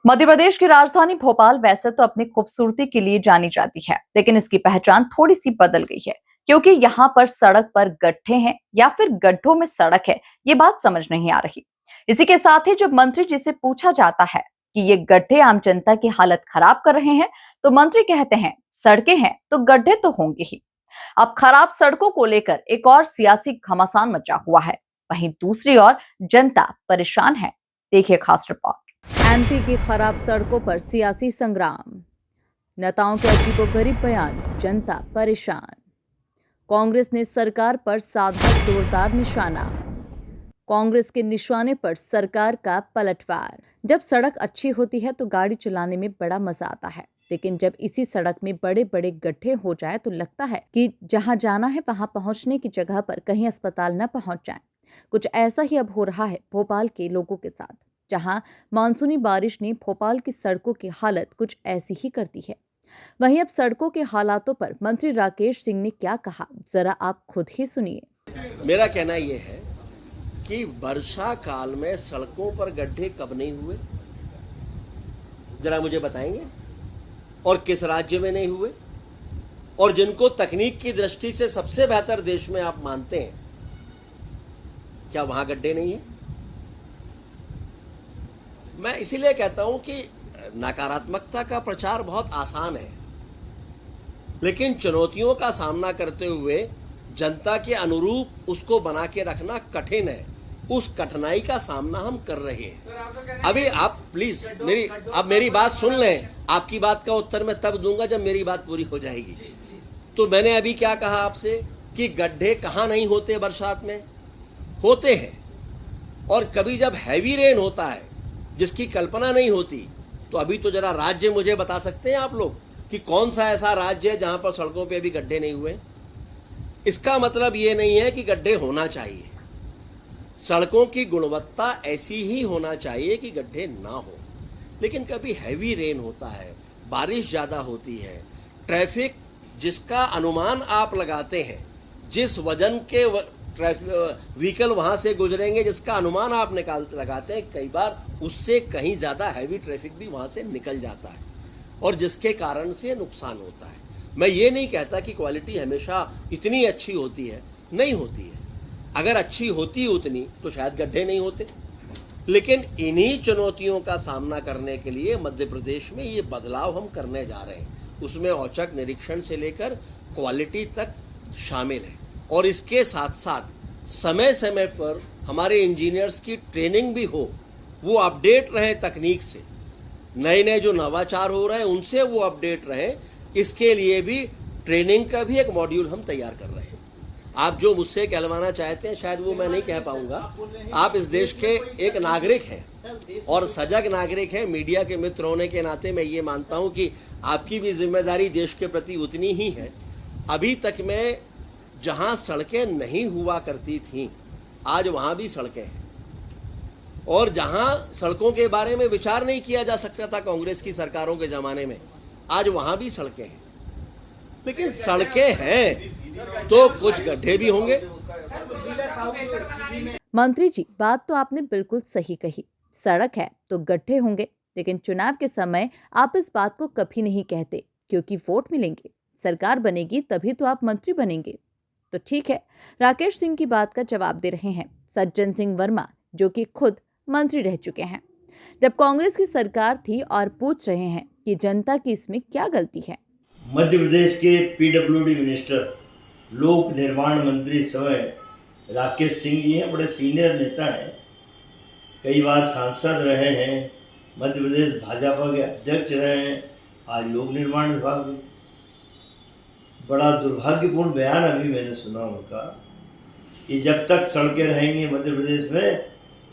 मध्य प्रदेश की राजधानी भोपाल वैसे तो अपनी खूबसूरती के लिए जानी जाती है, लेकिन इसकी पहचान थोड़ी सी बदल गई है क्योंकि यहाँ पर सड़क पर गड्ढे हैं या फिर गड्ढों में सड़क है, ये बात समझ नहीं आ रही। इसी के साथ ही जब मंत्री जी से पूछा जाता है कि ये गड्ढे आम जनता की हालत खराब कर रहे हैं, तो मंत्री कहते हैं सड़कें हैं तो गड्ढे तो होंगे ही। अब खराब सड़कों को लेकर एक और सियासी घमासान मचा हुआ है, वहीं दूसरी ओर जनता परेशान है। देखिए खास रिपोर्ट। एमपी की खराब सड़कों पर सियासी संग्राम, नेताओं के अजीबोगरीब बयान, जनता परेशान। कांग्रेस ने सरकार पर साधा जोरदार निशाना, कांग्रेस के निशाने पर सरकार का पलटवार। जब सड़क अच्छी होती है तो गाड़ी चलाने में बड़ा मजा आता है, लेकिन जब इसी सड़क में बड़े बड़े गड्ढे हो जाए तो लगता है कि जहां जाना है वहां पहुंचने की जगह पर कहीं अस्पताल न पहुंच जाए। कुछ ऐसा ही अब हो रहा है भोपाल के लोगों के साथ, जहां मानसूनी बारिश ने भोपाल की सड़कों की हालत कुछ ऐसी ही कर दी है। वहीं अब सड़कों के हालातों पर मंत्री राकेश सिंह ने क्या कहा, जरा आप खुद ही सुनिए। मेरा कहना यह है कि वर्षा काल में सड़कों पर गड्ढे कब नहीं हुए, जरा मुझे बताएंगे, और किस राज्य में नहीं हुए, और जिनको तकनीक की दृष्टि से सबसे बेहतर देश में आप मानते हैं, क्या वहां गड्ढे नहीं है? मैं इसीलिए कहता हूं कि नकारात्मकता का प्रचार बहुत आसान है, लेकिन चुनौतियों का सामना करते हुए जनता के अनुरूप उसको बना के रखना कठिन है। उस कठिनाई का सामना हम कर रहे हैं। अभी आप प्लीज मेरी बात सुन लें। आपकी बात का उत्तर मैं तब दूंगा जब मेरी बात पूरी हो जाएगी। तो मैंने अभी क्या कहा आपसे कि गड्ढे कहाँ नहीं होते, बरसात में होते हैं, और कभी जब हैवी रेन होता है जिसकी कल्पना नहीं होती। तो अभी तो जरा राज्य मुझे बता सकते हैं आप लोग कि कौन सा ऐसा राज्य है जहां पर सड़कों पे अभी गड्ढे नहीं हुए? इसका मतलब ये नहीं है कि गड्ढे होना चाहिए। सड़कों की गुणवत्ता ऐसी ही होना चाहिए कि गड्ढे ना हो, लेकिन कभी हैवी रेन होता है, बारिश ज्यादा होती है, ट्रैफिक जिसका अनुमान आप लगाते हैं, जिस वजन के व्हीकल वहां से गुजरेंगे, जिसका अनुमान आप लगाते हैं, कई बार उससे कहीं ज्यादा हैवी ट्रैफिक भी वहां से निकल जाता है और जिसके कारण से नुकसान होता है। मैं ये नहीं कहता कि क्वालिटी हमेशा इतनी अच्छी होती है, नहीं होती है। अगर अच्छी होती उतनी तो शायद गड्ढे नहीं होते। लेकिन इन्हीं चुनौतियों का सामना करने के लिए मध्य प्रदेश में ये बदलाव हम करने जा रहे हैं। उसमें औचक निरीक्षण से लेकर क्वालिटी तक शामिल है, और इसके साथ साथ समय समय पर हमारे इंजीनियर्स की ट्रेनिंग भी हो, वो अपडेट रहे तकनीक से, नए नए जो नवाचार हो रहे हैं उनसे वो अपडेट रहे। इसके लिए भी ट्रेनिंग का भी एक मॉड्यूल हम तैयार कर रहे हैं। आप जो मुझसे कहलवाना चाहते हैं शायद वो मैं नहीं कह पाऊंगा। आप इस देश के एक नागरिक हैं और सजग नागरिक हैं। मीडिया के मित्र होने के नाते मैं ये मानता हूं कि आपकी भी जिम्मेदारी देश के प्रति उतनी ही है। अभी तक में जहां सड़कें नहीं हुआ करती थीं, आज वहां भी सड़कें हैं, और जहां सड़कों के बारे में विचार नहीं किया जा सकता था कांग्रेस की सरकारों के जमाने में, आज वहां भी सड़कें हैं। लेकिन सड़कें हैं तो कुछ गड्ढे भी होंगे। मंत्री जी, बात तो आपने बिल्कुल सही कही, सड़क है तो गड्ढे होंगे, लेकिन चुनाव के समय आप इस बात को कभी नहीं कहते क्योंकि वोट मिलेंगे, सरकार बनेगी तभी तो आप मंत्री बनेंगे। तो ठीक है, राकेश सिंह की बात का जवाब दे रहे हैं सज्जन सिंह वर्मा, जो कि खुद मंत्री रह चुके हैं जब कांग्रेस की सरकार थी, और पूछ रहे हैं कि जनता की इसमें क्या गलती है। मध्य प्रदेश के पीडब्ल्यूडी मिनिस्टर, लोक निर्माण मंत्री समय राकेश सिंह जी हैं। बड़े सीनियर नेता हैं, कई बार सांसद रहे हैं, मध्य प्रदेश भाजपा के अध्यक्ष रहे हैं, आज लोक निर्माण विभाग में। बड़ा दुर्भाग्यपूर्ण बयान अभी मैंने सुना उनका कि जब तक सड़कें रहेंगी मध्य प्रदेश में,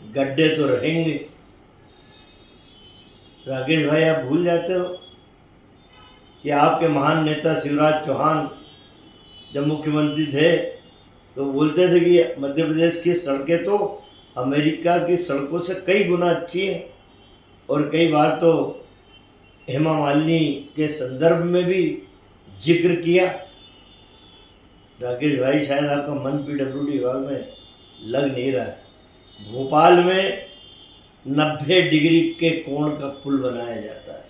गड्ढे तो रहेंगे। राकेश भाई, आप भूल जाते हो कि आपके महान नेता शिवराज चौहान जब मुख्यमंत्री थे तो बोलते थे कि मध्य प्रदेश की सड़कें तो अमेरिका की सड़कों से कई गुना अच्छी हैं, और कई बार तो हेमा मालिनी के संदर्भ में भी जिक्र किया। राकेश भाई, शायद आपका मन पीडब्ल्यूडी विभाग में लग नहीं रहा है। भोपाल में 90 डिग्री के कोण का पुल बनाया जाता है।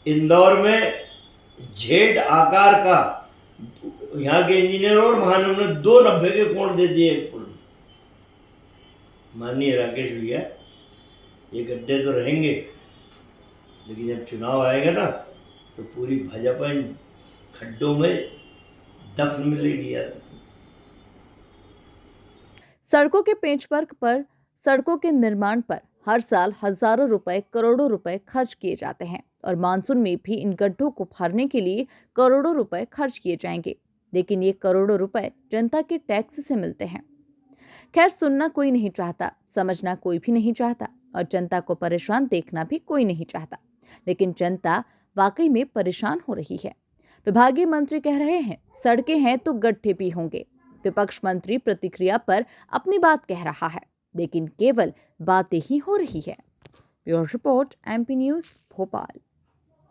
इंदौर में जेड आकार का, यहाँ के इंजीनियर और महानों ने 2 90 के कोण दे दिए एक पुल में। माननीय राकेश भैया, ये गड्ढे तो रहेंगे, लेकिन जब चुनाव आएगा ना तो पूरी भाजपा इन खड्डों में दफन मिलेगी यार। सड़कों के पेचवर्क पर, सड़कों के निर्माण पर हर साल हजारों रुपए, करोड़ों रुपए खर्च किए जाते हैं और मानसून में भी इन गड्ढों को भरने के लिए करोड़ों रुपए खर्च किए जाएंगे, लेकिन ये करोड़ों रुपए जनता के टैक्स से मिलते हैं। खैर, सुनना कोई नहीं चाहता, समझना कोई भी नहीं चाहता और जनता को परेशान देखना भी कोई नहीं चाहता, लेकिन जनता वाकई में परेशान हो रही है। विभागीय मंत्री कह रहे हैं सड़कें हैं तो गड्ढे भी होंगे। विपक्ष मंत्री प्रतिक्रिया पर अपनी बात कह रहा है, लेकिन केवल बातें ही हो रही है। Bureau report, MP news, Bhopal.